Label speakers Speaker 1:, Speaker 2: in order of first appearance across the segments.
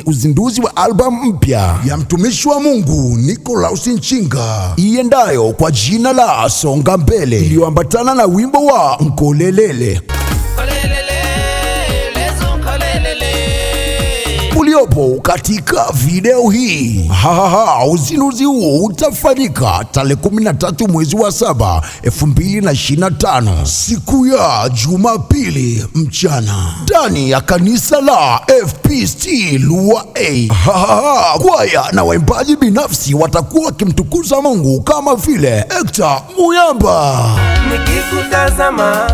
Speaker 1: Uzinduzi wa albamu mpya ya mtumishi wa Mungu Nicholas Nchinga iendayo kwa jina la Songa Mbele, iliyoambatana na wimbo wa Nkolelele uliopo katika video hii. Uzinduzi huo utafanyika tarehe 13 mwezi wa 7 2025, siku ya Jumapili mchana, ndani ya kanisa la FPCT Lua A. Kwaya na waimbaji binafsi watakuwa wakimtukuza Mungu kama vile Hector Muyamba,
Speaker 2: nikikutazama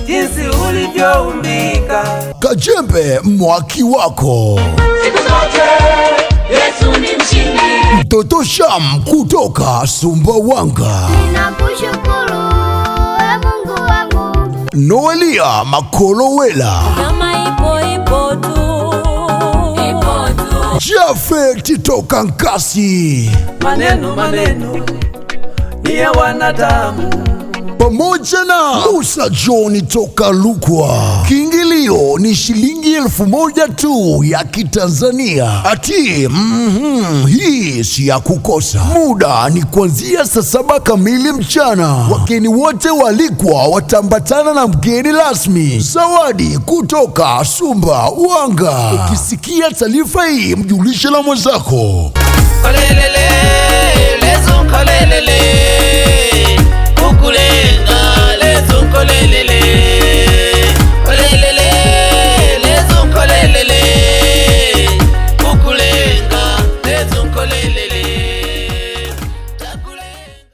Speaker 2: jinsi ulivyoumbika,
Speaker 1: Kajembe Mwaki Wako,
Speaker 3: siku zote Yesu ni mshindi,
Speaker 1: Mtoto Sham kutoka Sumbawanga,
Speaker 3: ninakushukuru Mungu wangu,
Speaker 1: Noelia Makolowela,
Speaker 4: kama ipo tu
Speaker 1: Jafet toka Nkasi,
Speaker 2: maneno ni ya wanadamu,
Speaker 1: pamoja na Musa John toka Lukwa. Kiingilio ni shilingi 1000 tu ya Kitanzania. Ati hii si ya kukosa. Muda ni kuanzia saa 7 kamili mchana. Wageni wote walikwa watambatana na mgeni rasmi, zawadi kutoka Sumbawanga. Ukisikia taarifa hii, mjulishe na mwenzako.
Speaker 2: Kolelele, lezo kolelele.